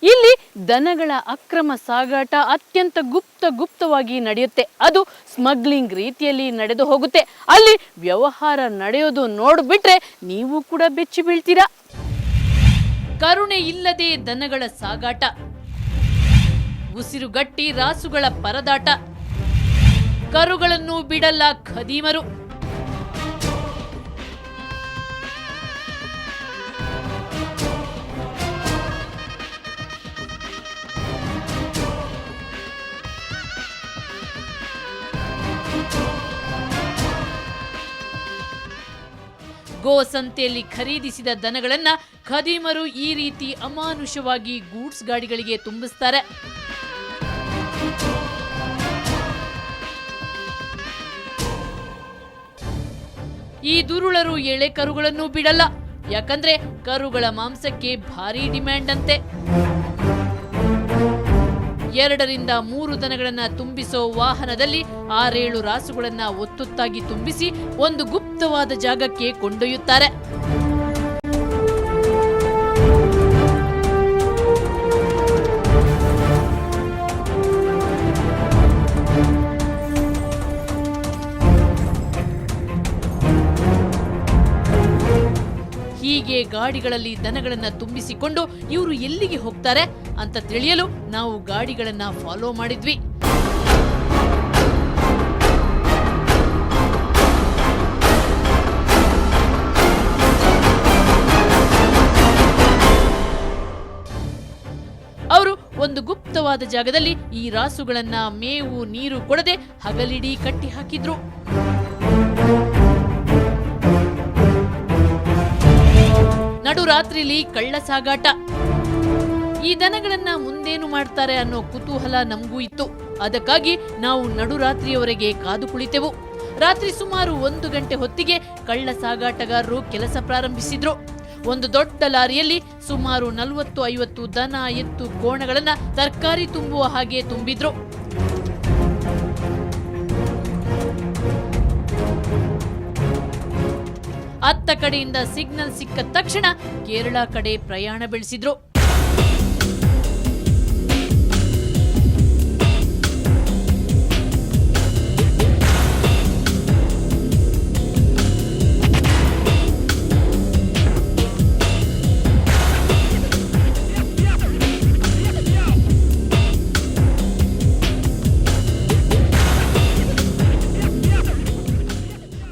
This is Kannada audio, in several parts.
ಇಲ್ಲಿ ದನಗಳ ಅಕ್ರಮ ಸಾಗಾಟ ಅತ್ಯಂತ ಗುಪ್ತವಾಗಿ ನಡೆಯುತ್ತೆ. ಅದು ಸ್ಮಗ್ಲಿಂಗ್ ರೀತಿಯಲ್ಲಿ ನಡೆದು ಹೋಗುತ್ತೆ. ಅಲ್ಲಿ ವ್ಯವಹಾರ ನಡೆಯೋದು ನೋಡ್ಬಿಟ್ರೆ ನೀವು ಕೂಡ ಬೆಚ್ಚಿ ಬೀಳ್ತೀರಾ. ಕರುಣೆ ಇಲ್ಲದೆ ದನಗಳ ಸಾಗಾಟ, ಉಸಿರುಗಟ್ಟಿ ರಾಸುಗಳ ಪರದಾಟ, ಕರುಗಳನ್ನು ಬಿಡಲ್ಲ ಖದೀಮರು. ಗೋ ಸಂತೆಯಲ್ಲಿ ಖರೀದಿಸಿದ ದನಗಳನ್ನ ಖದೀಮರು ಈ ರೀತಿ ಅಮಾನುಷವಾಗಿ ಗೂಡ್ಸ್ ಗಾಡಿಗಳಿಗೆ ತುಂಬಿಸ್ತಾರೆ. ಈ ದುರುಳರು ಎಳೆ ಕರುಗಳನ್ನು ಬಿಡಲ್ಲ. ಯಾಕಂದ್ರೆ ಕರುಗಳ ಮಾಂಸಕ್ಕೆ ಭಾರಿ ಡಿಮ್ಯಾಂಡ್ ಅಂತೆ. 2 ರಿಂದ 3 ದನಗಳನ್ನ ತುಂಬಿಸೋ ವಾಹನದಲ್ಲಿ 6-7 ರಾಸುಗಳನ್ನ ಒತ್ತೊತ್ತಾಗಿ ತುಂಬಿಸಿ ಒಂದು ಗುಪ್ತವಾದ ಜಾಗಕ್ಕೆ ಕೊಂಡೊಯ್ಯುತ್ತಾರೆ. ಹೀಗೆ ಗಾಡಿಗಳಲ್ಲಿ ದನಗಳನ್ನ ತುಂಬಿಸಿಕೊಂಡು ಇವರು ಎಲ್ಲಿಗೆ ಹೋಗ್ತಾರೆ ಅಂತ ತಿಳಿಯಲು ನಾವು ಗಾಡಿಗಳನ್ನ ಫಾಲೋ ಮಾಡಿದ್ವಿ. ಅವರು ಒಂದು ಗುಪ್ತವಾದ ಜಾಗದಲ್ಲಿ ಈ ರಾಸುಗಳನ್ನ ಮೇವು ನೀರು ಕೊಡದೆ ಹಗಲಿಡೀ ಕಟ್ಟಿ ಹಾಕಿದ್ರು. ನಡುರಾತ್ರಿಲಿ ಕಳ್ಳ ಸಾಗಾಟ. ಈ ದನಗಳನ್ನ ಮುಂದೇನು ಮಾಡ್ತಾರೆ ಅನ್ನೋ ಕುತೂಹಲ ನಮಗೂ ಇತ್ತು. ಅದಕ್ಕಾಗಿ ನಾವು ನಡುರಾತ್ರಿಯವರೆಗೆ ಕಾದು ಕುಳಿತೆವು. ರಾತ್ರಿ ಸುಮಾರು 1 ಗಂಟೆ ಹೊತ್ತಿಗೆ ಕಳ್ಳ ಸಾಗಾಟಗಾರರು ಕೆಲಸ ಪ್ರಾರಂಭಿಸಿದ್ರು. ಒಂದು ದೊಡ್ಡ ಲಾರಿಯಲ್ಲಿ ಸುಮಾರು 40-50 ದನ ಎತ್ತು ಕೋಣಗಳನ್ನ ತರಕಾರಿ ತುಂಬುವ ಹಾಗೆ ತುಂಬಿದ್ರು. ಅತ್ತ ಕಡೆಯಿಂದ ಸಿಗ್ನಲ್ ಸಿಕ್ಕ ತಕ್ಷಣ ಕೇರಳ ಕಡೆ ಪ್ರಯಾಣ ಬೆಳೆಸಿದ್ರು.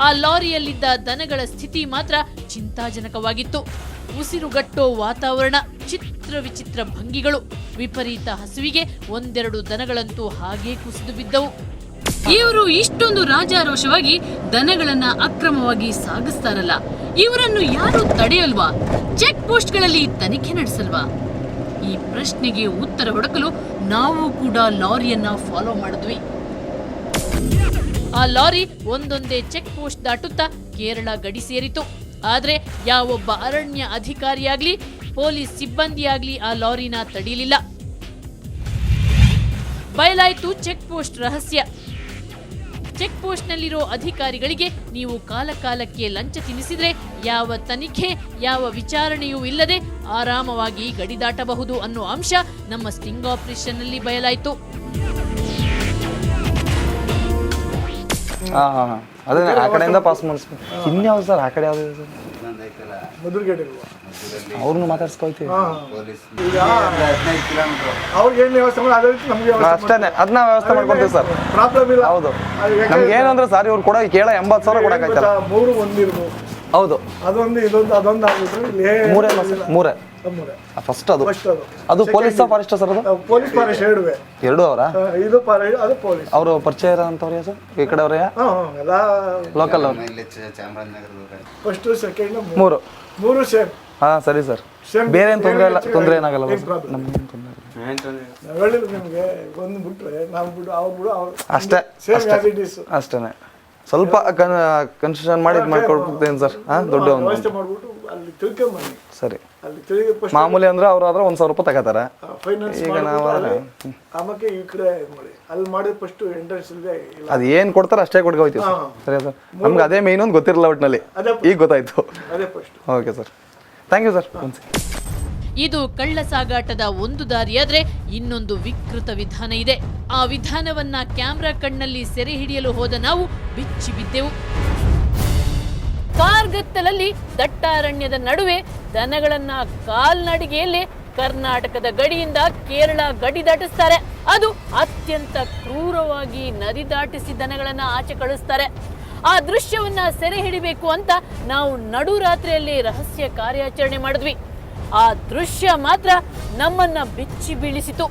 ಆ ಲಾರಿಯಲ್ಲಿದ್ದ ದನಗಳ ಸ್ಥಿತಿ ಮಾತ್ರ ಚಿಂತಾಜನಕವಾಗಿತ್ತು. ಉಸಿರುಗಟ್ಟೋ ವಾತಾವರಣ, ಚಿತ್ರ ವಿಚಿತ್ರ ಭಂಗಿಗಳು, ವಿಪರೀತ ಹಸುವಿಗೆ 1-2 ದನಗಳಂತೂ ಹಾಗೇ ಕುಸಿದು ಬಿದ್ದವು. ಇವರು ಇಷ್ಟೊಂದು ರಾಜಾರೋಷವಾಗಿ ದನಗಳನ್ನ ಅಕ್ರಮವಾಗಿ ಸಾಗಿಸ್ತಾರಲ್ಲ, ಇವರನ್ನು ಯಾರು ತಡೆಯಲ್ವಾ? ಚೆಕ್ ಪೋಸ್ಟ್ಗಳಲ್ಲಿ ತನಿಖೆ ನಡೆಸಲ್ವಾ? ಈ ಪ್ರಶ್ನೆಗೆ ಉತ್ತರ ಹುಡುಕಲು ನಾವು ಕೂಡ ಲಾರಿಯನ್ನ ಫಾಲೋ ಮಾಡಿದ್ವಿ. ಆ ಲಾರಿ ಒಂದೊಂದೇ ಚೆಕ್ ಪೋಸ್ಟ್ ದಾಟುತ್ತಾ ಕೇರಳ ಗಡಿ ಸೇರಿತು. ಆದ್ರೆ ಯಾವೊಬ್ಬ ಅರಣ್ಯ ಅಧಿಕಾರಿಯಾಗ್ಲಿ ಪೊಲೀಸ್ ಸಿಬ್ಬಂದಿಯಾಗ್ಲಿ ಆ ಲಾರಿನ ತಡೀಲಿಲ್ಲ. ಬಯಲಾಯ್ತು ಚೆಕ್ ಪೋಸ್ಟ್ ರಹಸ್ಯ. ಚೆಕ್ ಪೋಸ್ಟ್ ನಲ್ಲಿರೋ ಅಧಿಕಾರಿಗಳಿಗೆ ನೀವು ಕಾಲಕಾಲಕ್ಕೆ ಲಂಚ ತಿನ್ನಿಸಿದ್ರೆ ಯಾವ ತನಿಖೆ ಯಾವ ವಿಚಾರಣೆಯೂ ಇಲ್ಲದೆ ಆರಾಮವಾಗಿ ಗಡಿ ದಾಟಬಹುದು ಅನ್ನೋ ಅಂಶ ನಮ್ಮ ಸ್ಟಿಂಗ್ ಆಪರೇಷನ್ ನಲ್ಲಿ ಬಯಲಾಯ್ತು. ಅದೇ ಆ ಕಡೆಯಿಂದ ಪಾಸ್ ಮಾಡಿಸ್ಬೇಕು. ಇನ್ಯಾವ್ದು ಸರ್? ಆ ಕಡೆ ಯಾವ್ದು ಸರ್? ಅವ್ರನ್ನು ಮಾತಾಡ್ಸ್ಕೊಳ್ತೀವಿ ಅಷ್ಟೇ. ಅದನ್ನ ವ್ಯವಸ್ಥೆ ಮಾಡ್ಕೊಳ್ತೀವಿ ಸರ್. ಹೌದು. ನಮ್ಗೆ ಏನಂದ್ರೆ ಸರ್ ಇವ್ರು ಕೂಡ ಕೇಳ 80,000 ಕೊಡಕ್ಕಾಯ್ತಲ್ಲ. ಹೌದು. ಮೂರೇ ಫಸ್ಟ್. ಅದು ಪೊಲೀಸ್ ಫಾರೆಸ್ಟ್ ಸರ್? ಅದು ಪೊಲೀಸ್ ಫಾರೆಸ್ಟ್ ಎರಡು ಅವರ? ಇದು ಅದು ಪೊಲೀಸ್. ಅವರು ಪರಿಚಯ ಇರೋಂಥವ್ರೆ ಸರ್ ಈ ಕಡೆ ಅವ್ರೆ? ಲೋಕಲ್ ಅವ್ರು. ಫಸ್ಟ್ ಸೆಕೆಂಡ್ ಮೂರು ಸೇಮ್. ಹಾ ಸರಿ ಸರ್. ಬೇರೆ ಏನು ತೊಂದರೆ ಏನಾಗಲ್ಲ ನಮ್ಗೇನು ತೊಂದರೆ ನಿಮಗೆ ಒಂದು ಬಿಟ್ರೆ ನಾವು ಬಿಡು ಅವ್ರು ಬಿಡು ಅವ್ರು ಅಷ್ಟೇ ಅಷ್ಟೇ. ಸ್ವಲ್ಪ ಕನ್ಸೆಷನ್ ಮಾಡಿ ಮಾಡ್ಕೊಡ್ತೇನೆ ಸರ್. ದೊಡ್ಡ ವ್ಯವಸ್ಥೆ ಮಾಡ್ಬಿಟ್ಟು ಅಲ್ಲಿ ತಿಳ್ಕೊಂಬನ್ನಿ. ಸರಿ. ಅಲ್ಲಿ ತಿಳ್ಕೊ ಮಾಮೂಲಿ ಅಂದ್ರೆ ಅವ್ರು ಆದ್ರೆ 1,000 ರೂಪಾಯಿ ತಗೋತಾರೆ. ಈಗ ನಾವು ಆಮೇಲೆ ಈ ಕಡೆ ಮಾಡಿ ಅಲ್ಲಿ ಮಾಡಿದ ಫಸ್ಟ್ ಎಂಟ್ರೆನ್ಸ್ ಇದೆ. ಅದು ಏನು ಕೊಡ್ತಾರೆ ಅಷ್ಟೇ ಕೊಡ್ಕೊ ಹೋಗ್ತೀವಿ ಸರಿ ಸರ್. ನಮ್ಗೆ ಅದೇ ಮೇಯ್ನ್ ಒಂದು ಗೊತ್ತಿರಲ್ಲ ಒಟ್ಟಿನಲ್ಲಿ. ಈಗ ಗೊತ್ತಾಯ್ತು. ಅದೇ first. Okay sir, thank you sir. ಇದು ಕಳ್ಳ ಸಾಗಾಟದ ಒಂದು ದಾರಿಯಾದ್ರೆ ಇನ್ನೊಂದು ವಿಕೃತ ವಿಧಾನ ಇದೆ. ಆ ವಿಧಾನವನ್ನ ಕ್ಯಾಮ್ರಾ ಕಣ್ಣಲ್ಲಿ ಸೆರೆ ಹಿಡಿಯಲು ಹೋದ ನಾವು ಬಿಚ್ಚಿ ಬಿದ್ದೆವು. ಕಾರ್ಗತ್ತಲಲ್ಲಿ ದಟ್ಟಾರಣ್ಯದ ನಡುವೆ ದನಗಳನ್ನ ಕಾಲ್ನಡಿಗೆಯಲ್ಲಿ ಕರ್ನಾಟಕದ ಗಡಿಯಿಂದ ಕೇರಳ ಗಡಿ ದಾಟಿಸ್ತಾರೆ. ಅದು ಅತ್ಯಂತ ಕ್ರೂರವಾಗಿ ನದಿ ದಾಟಿಸಿ ದನಗಳನ್ನ ಆಚೆ ಕಳಿಸ್ತಾರೆ. ಆ ದೃಶ್ಯವನ್ನ ಸೆರೆ ಹಿಡಿಬೇಕು ಅಂತ ನಾವು ನಡುರಾತ್ರಿಯಲ್ಲಿ ರಹಸ್ಯ ಕಾರ್ಯಾಚರಣೆ ಮಾಡಿದ್ವಿ. ಆ ದೃಶ್ಯ ಮಾತ್ರ ನಮ್ಮನ್ನ ಬಿಚ್ಚಿ ಬೀಳಿಸಿತು.